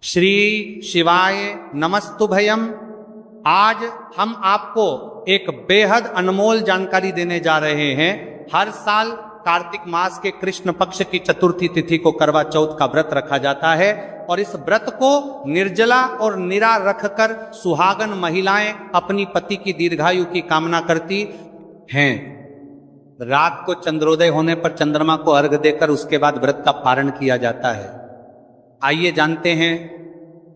श्री शिवाय नमस्तुभयम। आज हम आपको एक बेहद अनमोल जानकारी देने जा रहे हैं। हर साल कार्तिक मास के कृष्ण पक्ष की चतुर्थी तिथि को करवा चौथ का व्रत रखा जाता है और इस व्रत को निर्जला और निरा रखकर सुहागन महिलाएं अपनी पति की दीर्घायु की कामना करती हैं। रात को चंद्रोदय होने पर चंद्रमा को अर्घ देकर उसके बाद व्रत का पारण किया जाता है। आइए जानते हैं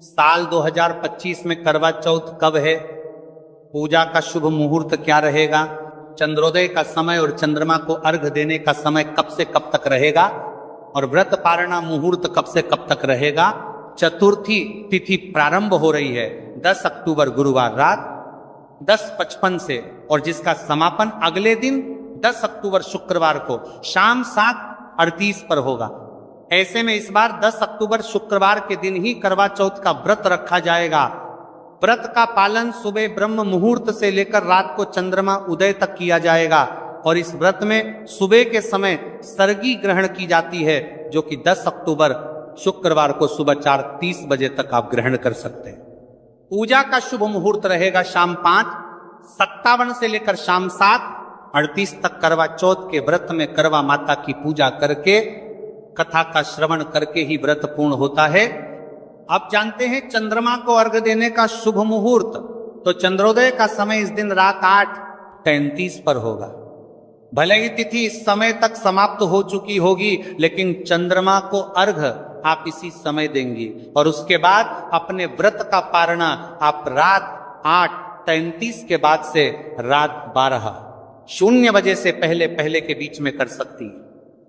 साल 2025 में करवा चौथ कब है, पूजा का शुभ मुहूर्त क्या रहेगा, चंद्रोदय का समय और चंद्रमा को अर्घ देने का समय कब से कब तक रहेगा और व्रत पारणा मुहूर्त कब से कब तक रहेगा। चतुर्थी तिथि प्रारंभ हो रही है 10 अक्टूबर गुरुवार रात 10:55 से और जिसका समापन अगले दिन 10 अक्टूबर शुक्रवार को शाम 7:38 पर होगा। ऐसे में इस बार 10 अक्टूबर शुक्रवार के दिन ही करवा चौथ का व्रत रखा जाएगा। व्रत का पालन सुबह ब्रह्म मुहूर्त से लेकर रात को चंद्रमा उदय तक किया जाएगा और इस व्रत में सुबह के समय सर्गी ग्रहण की जाती है, जो कि 10 अक्टूबर शुक्रवार को सुबह 4:30 बजे तक आप ग्रहण कर सकते हैं। पूजा का शुभ मुहूर्त रहेगा शाम 5:57 से लेकर शाम 7:38 तक। करवा चौथ के व्रत में करवा माता की पूजा करके कथा का श्रवण करके ही व्रत पूर्ण होता है। अब जानते हैं चंद्रमा को अर्घ देने का शुभ मुहूर्त। तो चंद्रोदय का समय इस दिन रात 8:33 पर होगा। भले ही तिथि इस समय तक समाप्त हो चुकी होगी, लेकिन चंद्रमा को अर्घ आप इसी समय देंगी और उसके बाद अपने व्रत का पारणा आप रात 8:33 के बाद से रात 12:00 बजे से पहले पहले के बीच में कर सकती है।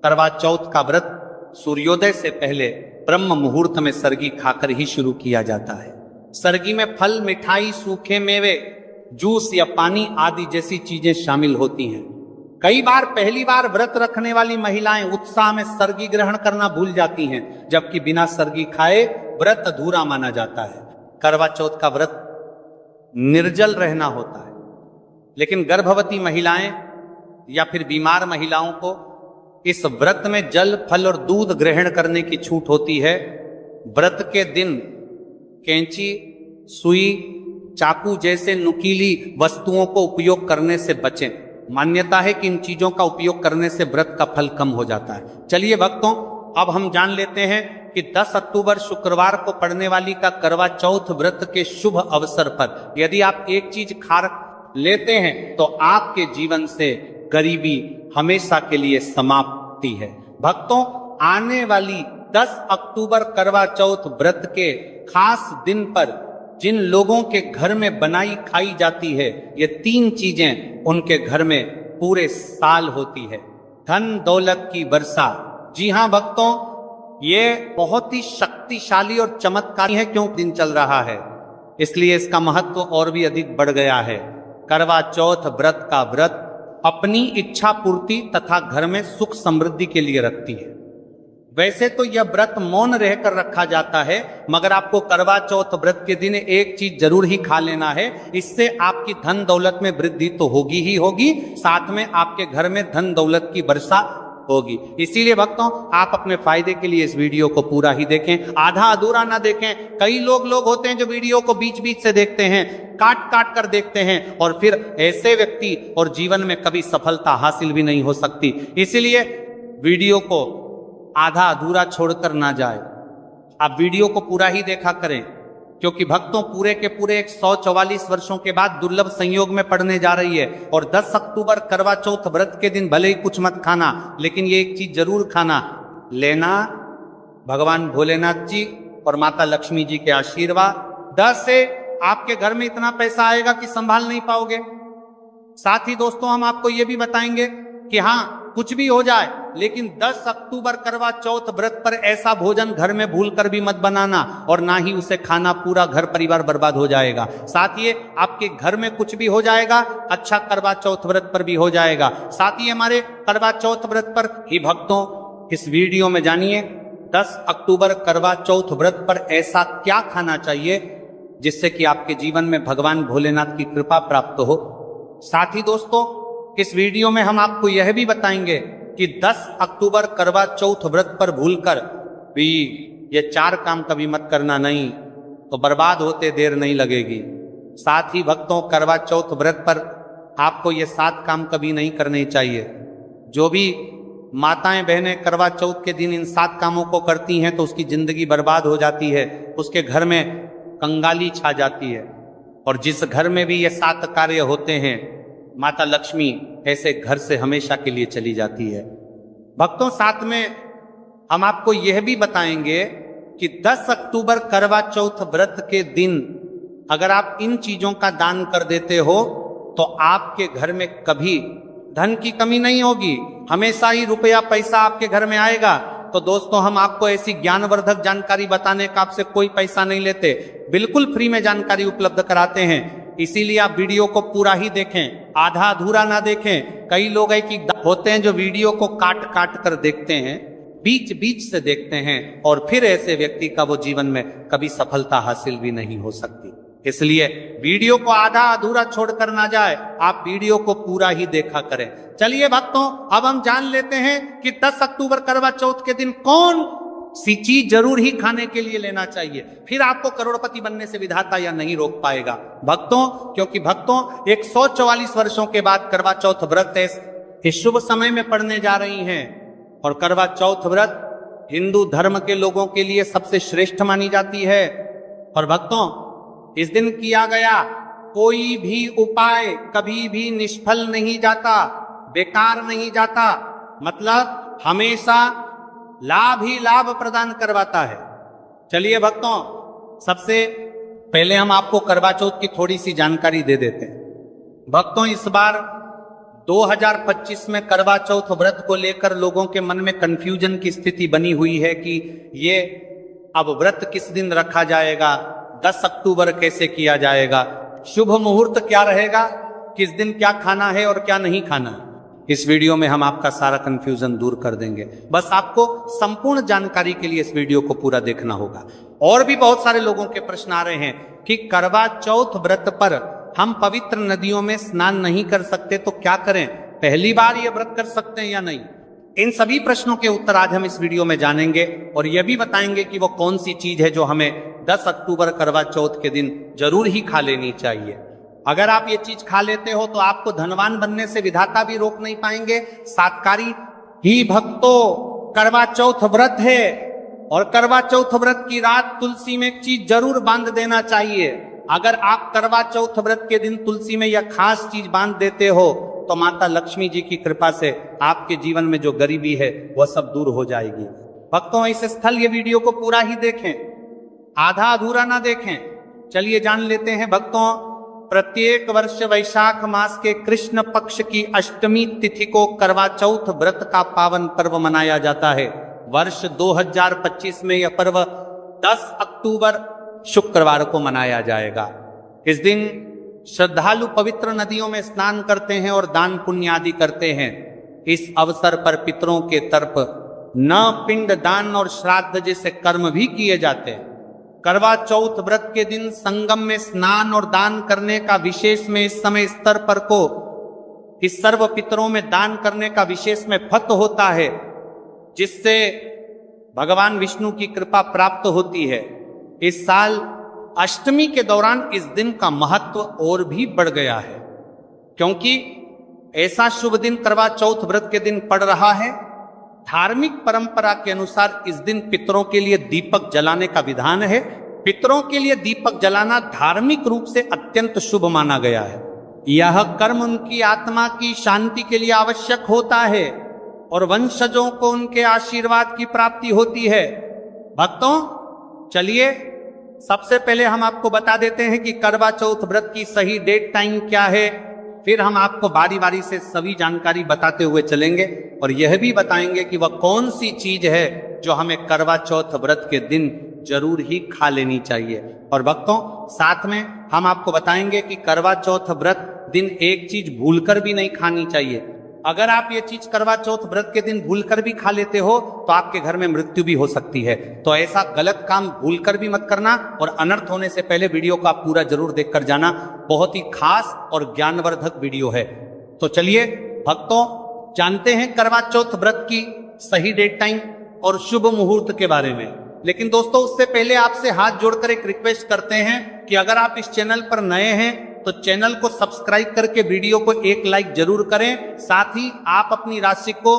करवा चौथ का व्रत सूर्योदय से पहले ब्रह्म मुहूर्त में सरगी खाकर ही शुरू किया जाता है। सरगी में फल, मिठाई, सूखे मेवे, जूस या पानी आदि जैसी चीजें शामिल होती हैं। कई बार पहली बार व्रत रखने वाली महिलाएं उत्साह में सरगी ग्रहण करना भूल जाती हैं, जबकि बिना सरगी खाए व्रत अधूरा माना जाता है। करवा चौथ का व्रत निर्जल रहना होता है, लेकिन गर्भवती महिलाएं या फिर बीमार महिलाओं को इस व्रत में जल, फल और दूध ग्रहण करने की छूट होती है। व्रत के दिन कैंची, सुई, चाकू जैसे नुकीली वस्तुओं को उपयोग करने से बचें। मान्यता है कि इन चीजों का उपयोग करने से व्रत का फल कम हो जाता है। चलिए भक्तों, अब हम जान लेते हैं कि 10 अक्टूबर शुक्रवार को पड़ने वाली का करवा चौथ व्रत के शुभ अवसर पर यदि आप एक चीज खा लेते हैं तो आपके जीवन से गरीबी हमेशा के लिए समाप्ति है। भक्तों, आने वाली 10 अक्टूबर करवा चौथ व्रत के खास दिन पर जिन लोगों के घर में बनाई खाई जाती है, ये 3 चीजें उनके घर में पूरे साल होती है। धन दौलत की वर्षा। जी हां भक्तों, ये बहुत ही शक्तिशाली और चमत्कारी है। क्यों दिन चल रहा है, इसलिए इसका महत्व और भी अधिक बढ़ गया है। करवा चौथ व्रत का व्रत अपनी इच्छा पूर्ति तथा घर में सुख समृद्धि के लिए रखती है। वैसे तो यह व्रत मौन रहकर रखा जाता है, मगर आपको करवा चौथ व्रत के दिन एक चीज जरूर ही खा लेना है। इससे आपकी धन दौलत में वृद्धि तो होगी ही होगी, साथ में आपके घर में धन दौलत की वर्षा होगी। इसीलिए भक्तों, आप अपने फायदे के लिए इस वीडियो को पूरा ही देखें, आधा अधूरा ना देखें। कई लोग होते हैं जो वीडियो को बीच बीच से देखते हैं, काट काट कर देखते हैं, और फिर ऐसे व्यक्ति और जीवन में कभी सफलता हासिल भी नहीं हो सकती। इसीलिए वीडियो को आधा अधूरा छोड़कर ना जाए, आप वीडियो को पूरा ही देखा करें, क्योंकि भक्तों पूरे के पूरे 144 वर्षों के बाद दुर्लभ संयोग में पड़ने जा रही है। और 10 अक्टूबर करवा चौथ व्रत के दिन भले ही कुछ मत खाना, लेकिन ये एक चीज जरूर खाना लेना, भगवान भोलेनाथ जी और माता लक्ष्मी जी के आशीर्वाद। 10 से आपके घर में इतना पैसा आएगा कि संभाल नहीं पाओगे। साथ ही दोस्तों, हम आपको ये भी बताएंगे कि हाँ, कुछ भी हो जाए, लेकिन 10 अक्टूबर करवा चौथ व्रत पर ऐसा भोजन घर में भूलकर भी मत बनाना, और ना ही उसे खाना, पूरा घर परिवार बर्बाद हो जाएगा। साथ ही आपके घर में कुछ भी हो जाएगा, अच्छा करवा चौथ व्रत पर भी हो जाएगा। साथ ही हमारे करवा चौथ व्रत पर ही भक्तों इस वीडियो में जानिए 10 अक्टूबर करवा चौथ व्रत पर ऐसा क्या खाना चाहिए जिससे कि आपके जीवन में भगवान भोलेनाथ की कृपा प्राप्त हो। साथ ही दोस्तों, इस वीडियो में हम आपको यह भी बताएंगे कि 10 अक्टूबर करवा चौथ व्रत पर भूलकर भी ये 4 काम कभी मत करना, नहीं तो बर्बाद होते देर नहीं लगेगी। साथ ही भक्तों, करवा चौथ व्रत पर आपको ये 7 काम कभी नहीं करने चाहिए। जो भी माताएं बहनें करवा चौथ के दिन इन 7 कामों को करती हैं तो उसकी जिंदगी बर्बाद हो जाती है, उसके घर में कंगाली छा जाती है। और जिस घर में भी ये 7 कार्य होते हैं, माता लक्ष्मी ऐसे घर से हमेशा के लिए चली जाती है। भक्तों, साथ में हम आपको यह भी बताएंगे कि 10 अक्टूबर करवा चौथ व्रत के दिन अगर आप इन चीजों का दान कर देते हो तो आपके घर में कभी धन की कमी नहीं होगी, हमेशा ही रुपया पैसा आपके घर में आएगा। तो दोस्तों, हम आपको ऐसी ज्ञानवर्धक जानकारी बताने का आपसे कोई पैसा नहीं लेते, बिल्कुल फ्री में जानकारी उपलब्ध कराते हैं। इसीलिए आप वीडियो को पूरा ही देखें, आधा अधूरा ना देखें। कई लोग कि होते हैं जो वीडियो को काट काट कर देखते हैं, बीच बीच से देखते हैं, और फिर ऐसे व्यक्ति का वो जीवन में कभी सफलता हासिल भी नहीं हो सकती। इसलिए वीडियो को आधा अधूरा छोड़कर ना जाए, आप वीडियो को पूरा ही देखा करें। चलिए भक्तों, अब हम जान लेते हैं कि 10 अक्टूबर करवा चौथ के दिन कौन सी चीज जरूर ही खाने के लिए लेना चाहिए, फिर आपको करोड़पति बनने से विधाता या नहीं रोक पाएगा। भक्तों, क्योंकि भक्तों 144 वर्षों के बाद करवा चौथ व्रत इस शुभ समय में पड़ने जा रही हैं। और करवा चौथ व्रत हिंदू धर्म के लोगों के लिए सबसे श्रेष्ठ मानी जाती है। और भक्तों, इस दिन किया गया कोई भी उपाय कभी भी निष्फल नहीं जाता, बेकार नहीं जाता, मतलब हमेशा लाभ ही लाभ प्रदान करवाता है। चलिए भक्तों, सबसे पहले हम आपको करवा चौथ की थोड़ी सी जानकारी दे देते हैं। भक्तों, इस बार 2025 में करवा चौथ व्रत को लेकर लोगों के मन में कंफ्यूजन की स्थिति बनी हुई है कि ये अब व्रत किस दिन रखा जाएगा, 10 अक्टूबर कैसे किया जाएगा, शुभ मुहूर्त क्या रहेगा, किस दिन क्या खाना है और क्या नहीं खाना। इस वीडियो में हम आपका सारा कंफ्यूजन दूर कर देंगे। बस आपको संपूर्ण जानकारी के लिए इस वीडियो को पूरा देखना होगा। और भी बहुत सारे लोगों के प्रश्न आ रहे हैं कि करवा चौथ व्रत पर हम पवित्र नदियों में स्नान नहीं कर सकते तो क्या करें, पहली बार ये व्रत कर सकते हैं या नहीं। इन सभी प्रश्नों के उत्तर आज हम इस वीडियो में जानेंगे और यह भी बताएंगे कि वो कौन सी चीज है जो हमें 10 अक्टूबर करवा चौथ के दिन जरूर ही खा लेनी चाहिए। अगर आप ये चीज खा लेते हो तो आपको धनवान बनने से विधाता भी रोक नहीं पाएंगे। सातकारी ही भक्तों, करवा चौथ व्रत है और करवा चौथ व्रत की रात तुलसी में एक चीज जरूर बांध देना चाहिए। अगर आप करवा चौथ व्रत के दिन तुलसी में यह खास चीज बांध देते हो तो माता लक्ष्मी जी की कृपा से आपके जीवन में जो गरीबी है वह सब दूर हो जाएगी। भक्तों, इस स्थल ये वीडियो को पूरा ही देखें, आधा अधूरा ना देखें। चलिए जान लेते हैं भक्तों, प्रत्येक वर्ष वैशाख मास के कृष्ण पक्ष की अष्टमी तिथि को करवा चौथ व्रत का पावन पर्व मनाया जाता है। वर्ष 2025 में यह पर्व 10 अक्टूबर शुक्रवार को मनाया जाएगा। इस दिन श्रद्धालु पवित्र नदियों में स्नान करते हैं और दान पुण्य आदि करते हैं। इस अवसर पर पितरों के तरफ न पिंड दान और श्राद्ध जैसे कर्म भी किए जाते हैं। करवा चौथ व्रत के दिन संगम में स्नान और दान करने का विशेष में इस समय स्तर पर को इस सर्व पितरों में दान करने का विशेष में फत होता है, जिससे भगवान विष्णु की कृपा प्राप्त होती है। इस साल अष्टमी के दौरान इस दिन का महत्व और भी बढ़ गया है, क्योंकि ऐसा शुभ दिन करवा चौथ व्रत के दिन पड़ रहा है। धार्मिक परंपरा के अनुसार इस दिन पितरों के लिए दीपक जलाने का विधान है। पितरों के लिए दीपक जलाना धार्मिक रूप से अत्यंत शुभ माना गया है। यह कर्म उनकी आत्मा की शांति के लिए आवश्यक होता है और वंशजों को उनके आशीर्वाद की प्राप्ति होती है। भक्तों, चलिए सबसे पहले हम आपको बता देते हैं कि करवा चौथ व्रत की सही डेट टाइम क्या है, फिर हम आपको बारी बारी से सभी जानकारी बताते हुए चलेंगे और यह भी बताएंगे कि वह कौन सी चीज है जो हमें करवा चौथ व्रत के दिन जरूर ही खा लेनी चाहिए। और भक्तों, साथ में हम आपको बताएंगे कि करवा चौथ व्रत दिन एक चीज भूलकर भी नहीं खानी चाहिए। अगर आप ये चीज करवा चौथ व्रत के दिन भूलकर भी खा लेते हो तो आपके घर में मृत्यु भी हो सकती है। तो ऐसा गलत काम भूलकर भी मत करना और अनर्थ होने से पहले वीडियो को आप पूरा जरूर देखकर जाना। बहुत ही खास और ज्ञानवर्धक वीडियो है। तो चलिए भक्तों, जानते हैं करवा चौथ व्रत की सही डेट टाइम और शुभ मुहूर्त के बारे में। लेकिन दोस्तों उससे पहले आपसे हाथ जोड़कर एक रिक्वेस्ट करते हैं कि अगर आप इस चैनल पर नए हैं तो चैनल को सब्सक्राइब करके वीडियो को एक लाइक जरूर करें। साथ ही आप अपनी राशि को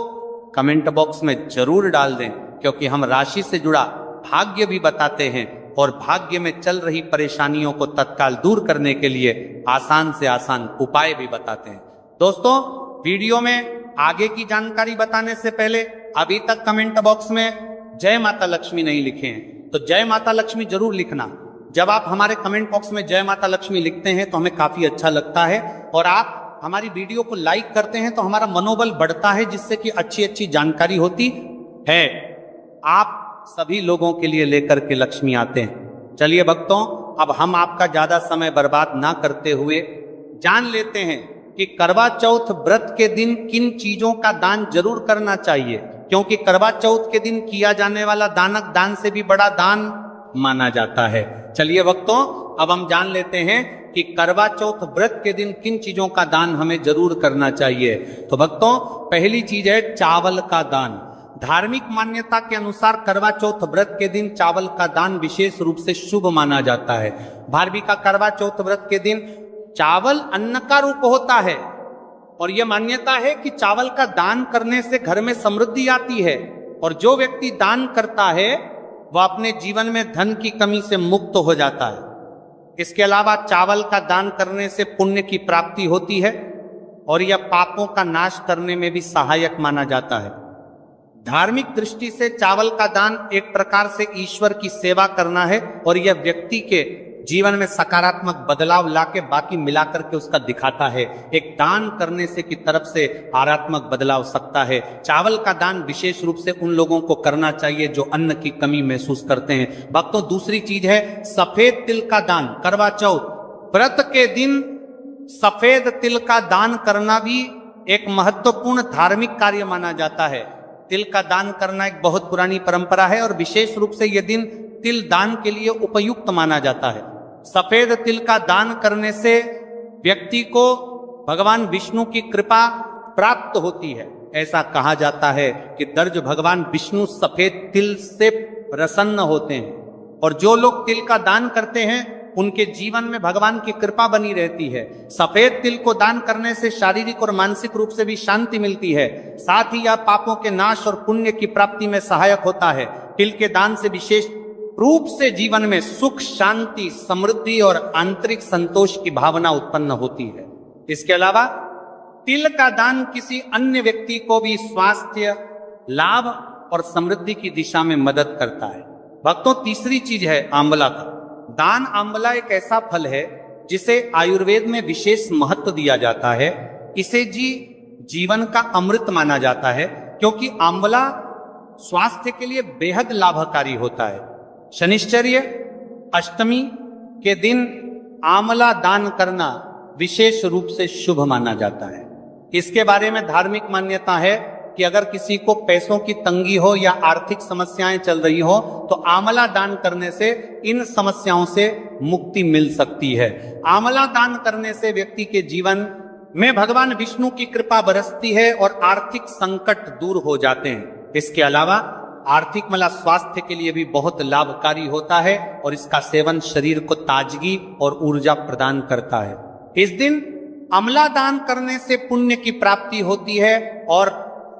कमेंट बॉक्स में जरूर डाल दें, क्योंकि हम राशि से जुड़ा भाग्य भी बताते हैं और भाग्य में चल रही परेशानियों को तत्काल दूर करने के लिए आसान से आसान उपाय भी बताते हैं। दोस्तों वीडियो में आगे की जानकारी बताने से पहले अभी तक कमेंट बॉक्स में जय माता लक्ष्मी नहीं लिखे हैं तो जय माता लक्ष्मी जरूर लिखना। जब आप हमारे कमेंट बॉक्स में जय माता लक्ष्मी लिखते हैं तो हमें काफी अच्छा लगता है और आप हमारी वीडियो को लाइक करते हैं तो हमारा मनोबल बढ़ता है, जिससे कि अच्छी अच्छी जानकारी होती है। आप सभी लोगों के लिए लेकर के लक्ष्मी आते हैं। चलिए भक्तों, अब हम आपका ज्यादा समय बर्बाद ना करते हुए जान लेते हैं कि करवा चौथ व्रत के दिन किन चीजों का दान जरूर करना चाहिए, क्योंकि करवा चौथ के दिन किया जाने वाला दानक दान से भी बड़ा दान माना जाता है। चलिए भक्तों, अब हम जान लेते हैं कि करवा चौथ व्रत के दिन किन चीजों का दान हमें जरूर करना चाहिए। तो भक्तों पहली चीज है चावल का दान। धार्मिक मान्यता के अनुसार करवा चौथ व्रत के दिन चावल का दान विशेष रूप से शुभ माना जाता है। भारवी का करवा चौथ व्रत के दिन चावल अन्न का रूप होता है और यह मान्यता है कि चावल का दान करने से घर में समृद्धि आती है और जो व्यक्ति दान करता है वह अपने जीवन में धन की कमी से मुक्त हो जाता है। इसके अलावा चावल का दान करने से पुण्य की प्राप्ति होती है और यह पापों का नाश करने में भी सहायक माना जाता है। धार्मिक दृष्टि से चावल का दान एक प्रकार से ईश्वर की सेवा करना है और यह व्यक्ति के जीवन में सकारात्मक बदलाव लाके बाकी मिलाकर के उसका दिखाता है। एक दान करने से की तरफ से आरात्मक बदलाव सकता है। चावल का दान विशेष रूप से उन लोगों को करना चाहिए जो अन्न की कमी महसूस करते हैं। भक्तों दूसरी चीज है सफेद तिल का दान। करवा चौथ व्रत के दिन सफेद तिल का दान करना भी एक महत्वपूर्ण धार्मिक कार्य माना जाता है। तिल का दान करना एक बहुत पुरानी परंपरा है और विशेष रूप से यह दिन तिल दान के लिए उपयुक्त माना जाता है। सफेद तिल का दान करने से व्यक्ति को भगवान विष्णु की कृपा प्राप्त होती है। ऐसा कहा जाता है कि दर्ज भगवान विष्णु सफेद तिल से प्रसन्न होते हैं और जो लोग तिल का दान करते हैं उनके जीवन में भगवान की कृपा बनी रहती है। सफेद तिल को दान करने से शारीरिक और मानसिक रूप से भी शांति मिलती है। साथ ही यह पापों के नाश और पुण्य की प्राप्ति में सहायक होता है। तिल के दान से विशेष रूप से जीवन में सुख, शांति, समृद्धि और आंतरिक संतोष की भावना उत्पन्न होती है। इसके अलावा तिल का दान किसी अन्य व्यक्ति को भी स्वास्थ्य लाभ और समृद्धि की दिशा में मदद करता है। भक्तों तीसरी चीज है आंवला का दान। आंवला एक ऐसा फल है जिसे आयुर्वेद में विशेष महत्व दिया जाता है। इसे जीवन का अमृत माना जाता है क्योंकि आंवला स्वास्थ्य के लिए बेहद लाभकारी होता है। शनिश्चर्य अष्टमी के दिन आंवला दान करना विशेष रूप से शुभ माना जाता है। इसके बारे में धार्मिक मान्यता है कि अगर किसी को पैसों की तंगी हो या आर्थिक समस्याएं चल रही हो तो आंवला दान करने से इन समस्याओं से मुक्ति मिल सकती है। आंवला दान करने से व्यक्ति के जीवन में भगवान विष्णु की कृपा बरसती है और आर्थिक संकट दूर हो जाते हैं। इसके अलावा आर्थिक मतलब स्वास्थ्य के लिए भी बहुत लाभकारी होता है और इसका सेवन शरीर को ताजगी और ऊर्जा प्रदान करता है। इस दिन आंवला दान करने से पुण्य की प्राप्ति होती है और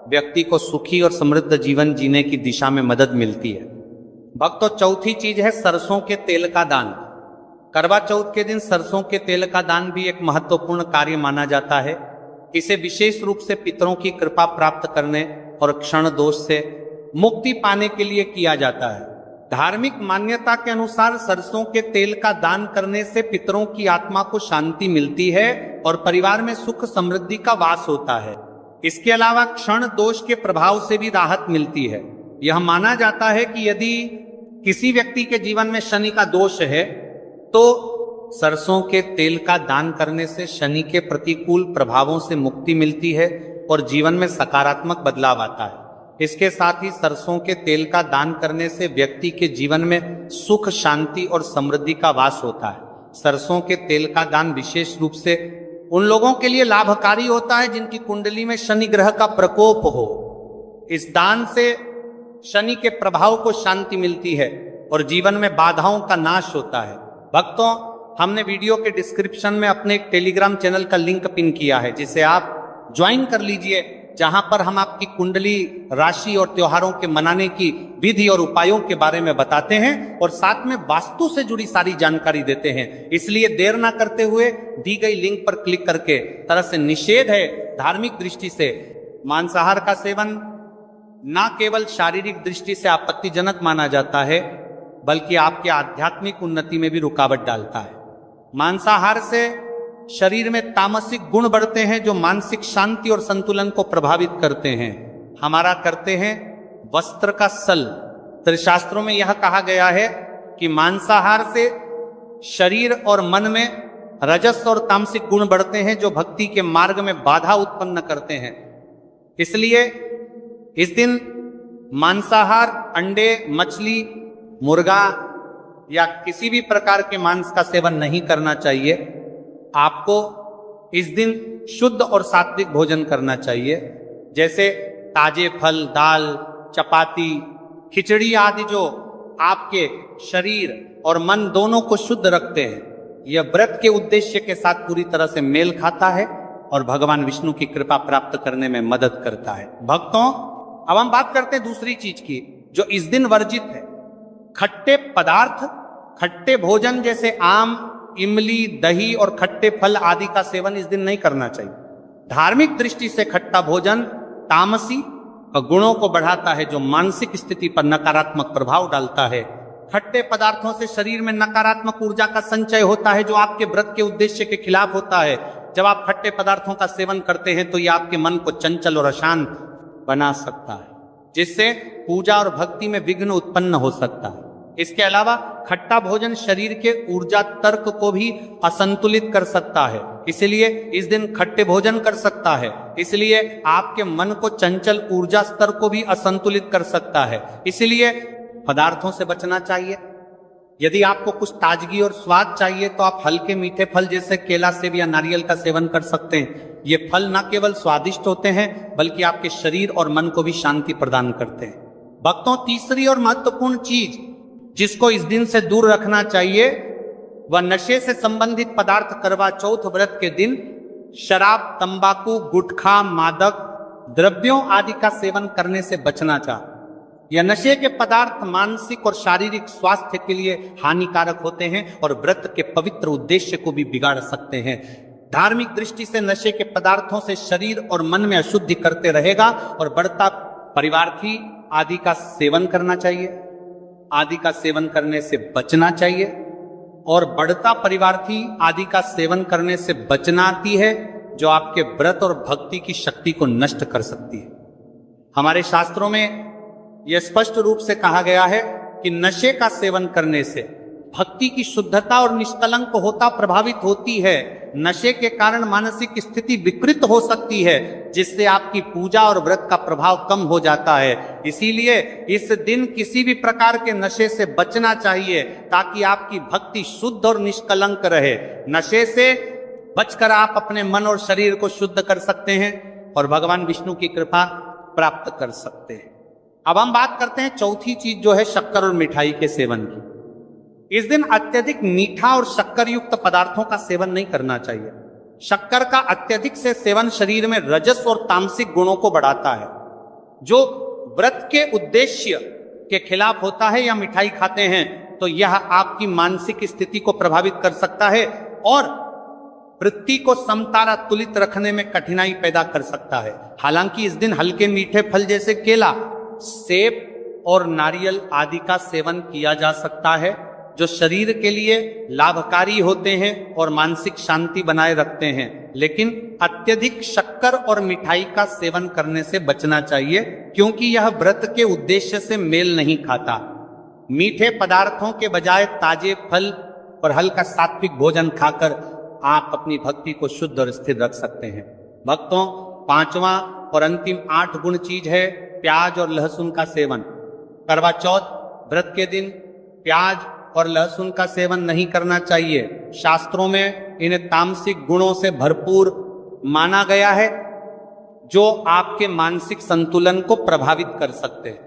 व्यक्ति को सुखी और समृद्ध जीवन जीने की दिशा में मदद मिलती है। भक्तों चौथी चीज है सरसों के तेल का दान। करवा चौथ के दिन सरसों के तेल का दान भी एक महत्वपूर्ण कार्य माना जाता है। इसे विशेष रूप से पितरों की कृपा प्राप्त करने और क्षण दोष से मुक्ति पाने के लिए किया जाता है। धार्मिक मान्यता के अनुसार सरसों के तेल का दान करने से पितरों की आत्मा को शांति मिलती है और परिवार में सुख समृद्धि का वास होता है। इसके अलावा क्षण दोष के प्रभाव से भी राहत मिलती है। यह माना जाता है कि यदि किसी व्यक्ति के जीवन में शनि का दोष है तो सरसों के तेल का दान करने से शनि के प्रतिकूल प्रभावों से मुक्ति मिलती है और जीवन में सकारात्मक बदलाव आता है। इसके साथ ही सरसों के तेल का दान करने से व्यक्ति के जीवन में सुख, शांति और समृद्धि का वास होता है। सरसों के तेल का दान विशेष रूप से उन लोगों के लिए लाभकारी होता है जिनकी कुंडली में शनि ग्रह का प्रकोप हो। इस दान से शनि के प्रभाव को शांति मिलती है और जीवन में बाधाओं का नाश होता है। भक्तों, हमने वीडियो के डिस्क्रिप्शन में अपने एक टेलीग्राम चैनल का लिंक पिन किया है, जिसे आप ज्वाइन कर लीजिए, जहां पर हम आपकी कुंडली, राशि और त्योहारों के मनाने की विधि और उपायों के बारे में बताते हैं और साथ में वास्तु से जुड़ी सारी जानकारी देते हैं। इसलिए देर ना करते हुए दी गई लिंक पर क्लिक करके, तरह से निषेध है धार्मिक दृष्टि से मांसाहार का सेवन न केवल शारीरिक दृष्टि से आपत्तिजनक माना जाता है, बल्कि आपके आध्यात्मिक उन्नति में भी रुकावट डालता है। मांसाहार से शरीर में तामसिक गुण बढ़ते हैं जो मानसिक शांति और संतुलन को प्रभावित करते हैं। हमारा करते हैं वस्त्र का सल। शास्त्रों में यह कहा गया है कि मांसाहार से शरीर और मन में रजस और तामसिक गुण बढ़ते हैं जो भक्ति के मार्ग में बाधा उत्पन्न करते हैं। इसलिए इस दिन मांसाहार, अंडे, मछली, मुर्गा या किसी भी प्रकार के मांस का सेवन नहीं करना चाहिए। आपको इस दिन शुद्ध और सात्विक भोजन करना चाहिए, जैसे ताजे फल, दाल, चपाती, खिचड़ी आदि जो आपके शरीर और मन दोनों को शुद्ध रखते हैं। यह व्रत के उद्देश्य के साथ पूरी तरह से मेल खाता है और भगवान विष्णु की कृपा प्राप्त करने में मदद करता है। भक्तों, अब हम बात करते हैं दूसरी चीज की जो इस दिन वर्जित है। खट्टे पदार्थ, खट्टे भोजन जैसे आम, इमली, दही और खट्टे फल आदि का सेवन इस दिन नहीं करना चाहिए। धार्मिक दृष्टि से खट्टा भोजन तामसी गुणों को बढ़ाता है जो मानसिक स्थिति पर नकारात्मक प्रभाव डालता है। खट्टे पदार्थों से शरीर में नकारात्मक ऊर्जा का संचय होता है जो आपके व्रत के उद्देश्य के खिलाफ होता है। जब आप खट्टे पदार्थों का सेवन करते हैं तो यह आपके मन को चंचल और अशांत बना सकता है, जिससे पूजा और भक्ति में विघ्न उत्पन्न हो सकता है। इसके अलावा खट्टा भोजन शरीर के ऊर्जा तर्क को भी असंतुलित कर सकता है, इसलिए इस दिन खट्टे भोजन कर सकता है। इसलिए आपके मन को चंचल ऊर्जा स्तर को भी असंतुलित कर सकता है, इसलिए पदार्थों से बचना चाहिए। यदि आपको कुछ ताजगी और स्वाद चाहिए तो आप हल्के मीठे फल जैसे केला, सेब या नारियल का सेवन कर सकते हैं। ये फल न केवल स्वादिष्ट होते हैं बल्कि आपके शरीर और मन को भी शांति प्रदान करते हैं। भक्तों, तीसरी और महत्वपूर्ण चीज जिसको इस दिन से दूर रखना चाहिए वह नशे से संबंधित पदार्थ। करवा चौथ व्रत के दिन शराब, तंबाकू, गुटखा, मादक द्रव्यों आदि का सेवन करने से बचना चाहिए। यह नशे के पदार्थ मानसिक और शारीरिक स्वास्थ्य के लिए हानिकारक होते हैं और व्रत के पवित्र उद्देश्य को भी बिगाड़ सकते हैं। धार्मिक दृष्टि से नशे के पदार्थों से शरीर और मन में अशुद्धि करते रहेगा और बढ़ता परिवार्थी आदि का सेवन करना चाहिए, आदि का सेवन करने से बचना चाहिए। और बढ़ता परिवार्थी आदि का सेवन करने से बचना आती है जो आपके व्रत और भक्ति की शक्ति को नष्ट कर सकती है। हमारे शास्त्रों में यह स्पष्ट रूप से कहा गया है कि नशे का सेवन करने से भक्ति की शुद्धता और निष्कलंक होता प्रभावित होती है। नशे के कारण मानसिक स्थिति विकृत हो सकती है, जिससे आपकी पूजा और व्रत का प्रभाव कम हो जाता है। इसीलिए इस दिन किसी भी प्रकार के नशे से बचना चाहिए ताकि आपकी भक्ति शुद्ध और निष्कलंक रहे। नशे से बचकर आप अपने मन और शरीर को शुद्ध कर सकते हैं और भगवान विष्णु की कृपा प्राप्त कर सकते हैं। अब हम बात करते हैं चौथी चीज जो है शक्कर और मिठाई के सेवन की। इस दिन अत्यधिक मीठा और शक्कर युक्त पदार्थों का सेवन नहीं करना चाहिए। शक्कर का अत्यधिक से सेवन शरीर में रजस और तामसिक गुणों को बढ़ाता है जो व्रत के उद्देश्य के खिलाफ होता है। या मिठाई खाते हैं तो यह आपकी मानसिक स्थिति को प्रभावित कर सकता है और वृत्ति को समतारा तुलित रखने में कठिनाई पैदा कर सकता है। हालांकि इस दिन हल्के मीठे फल जैसे केला, सेब और नारियल आदि का सेवन किया जा सकता है जो शरीर के लिए लाभकारी होते हैं और मानसिक शांति बनाए रखते हैं। लेकिन अत्यधिक शक्कर और मिठाई का सेवन करने से बचना चाहिए क्योंकि यह व्रत के उद्देश्य से मेल नहीं खाता। मीठे पदार्थों के बजाय ताजे फल और हल्का सात्विक भोजन खाकर आप अपनी भक्ति को शुद्ध और स्थिर रख सकते हैं। भक्तों, पांचवा और अंतिम 8 गुण चीज है प्याज और लहसुन का सेवन। करवा चौथ व्रत के दिन प्याज और लहसुन का सेवन नहीं करना चाहिए। शास्त्रों में इन्हें तामसिक गुणों से भरपूर माना गया है जो आपके मानसिक संतुलन को प्रभावित कर सकते हैं।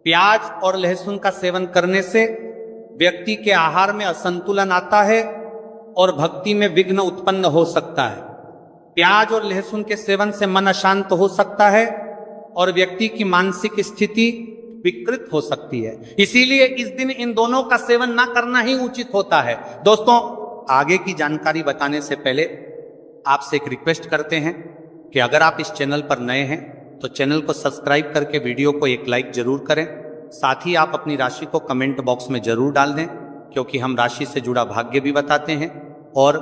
प्याज और लहसुन का सेवन करने से व्यक्ति के आहार में असंतुलन आता है और भक्ति में विघ्न उत्पन्न हो सकता है। प्याज और लहसुन के सेवन से मन अशांत हो सकता है और व्यक्ति की मानसिक स्थिति विकृत हो सकती है। इसीलिए इस दिन इन दोनों का सेवन ना करना ही उचित होता है। दोस्तों, आगे की जानकारी बताने से पहले आपसे एक रिक्वेस्ट करते हैं कि अगर आप इस चैनल पर नए हैं तो चैनल को सब्सक्राइब करके वीडियो को एक लाइक जरूर करें। साथ ही आप अपनी राशि को कमेंट बॉक्स में जरूर डाल दें, क्योंकि हम राशि से जुड़ा भाग्य भी बताते हैं और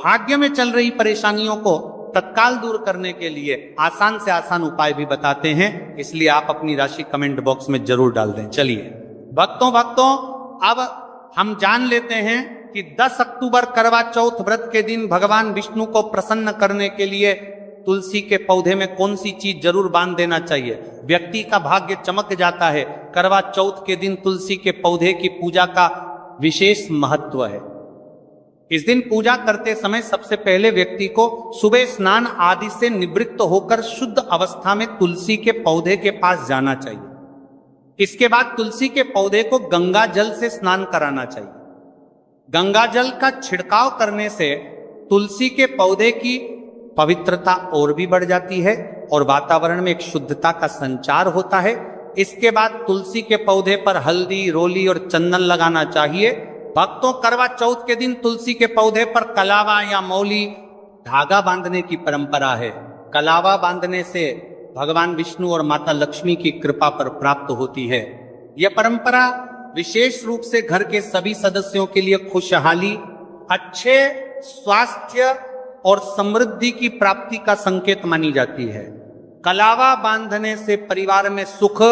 भाग्य में चल रही परेशानियों को तत्काल दूर करने के लिए आसान से आसान उपाय भी बताते हैं। इसलिए आप अपनी राशि कमेंट बॉक्स में जरूर डाल दें। चलिए भक्तों, अब हम जान लेते हैं कि 10 अक्टूबर करवा चौथ व्रत के दिन भगवान विष्णु को प्रसन्न करने के लिए तुलसी के पौधे में कौन सी चीज जरूर बांध देना चाहिए। व्यक्ति का भाग्य चमक जाता है। करवा चौथ के दिन तुलसी के पौधे की पूजा का विशेष महत्व है। इस दिन पूजा करते समय सबसे पहले व्यक्ति को सुबह स्नान आदि से निवृत्त होकर शुद्ध अवस्था में तुलसी के पौधे के पास जाना चाहिए। इसके बाद तुलसी के पौधे को गंगा जल से स्नान कराना चाहिए। गंगा जल का छिड़काव करने से तुलसी के पौधे की पवित्रता और भी बढ़ जाती है और वातावरण में एक शुद्धता का संचार होता है। इसके बाद तुलसी के पौधे पर हल्दी, रोली और चंदन लगाना चाहिए। भक्तों, करवा चौथ के दिन तुलसी के पौधे पर कलावा या मौली धागा बांधने की परंपरा है। कलावा बांधने से भगवान विष्णु और माता लक्ष्मी की कृपा पर प्राप्त होती है। यह परंपरा विशेष रूप से घर के सभी सदस्यों के लिए खुशहाली, अच्छे स्वास्थ्य और समृद्धि की प्राप्ति का संकेत मानी जाती है। कलावा बांधने से परिवार में सुख,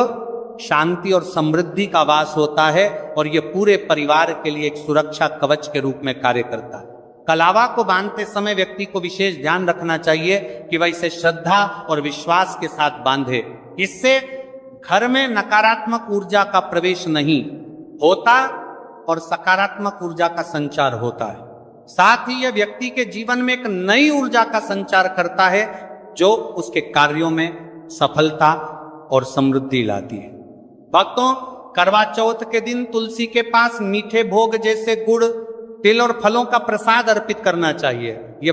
शांति और समृद्धि का वास होता है और यह पूरे परिवार के लिए एक सुरक्षा कवच के रूप में कार्य करता है। कलावा को बांधते समय व्यक्ति को विशेष ध्यान रखना चाहिए कि वह इसे श्रद्धा और विश्वास के साथ बांधे। इससे घर में नकारात्मक ऊर्जा का प्रवेश नहीं होता और सकारात्मक ऊर्जा का संचार होता है। साथ ही यह व्यक्ति के जीवन में एक नई ऊर्जा का संचार करता है जो उसके कार्यों में सफलता और समृद्धि लाती है। भक्तों, करवा चौथ के दिन तुलसी के पास मीठे भोग जैसे गुड़, तिल और फलों का प्रसाद अर्पित करना चाहिए। यह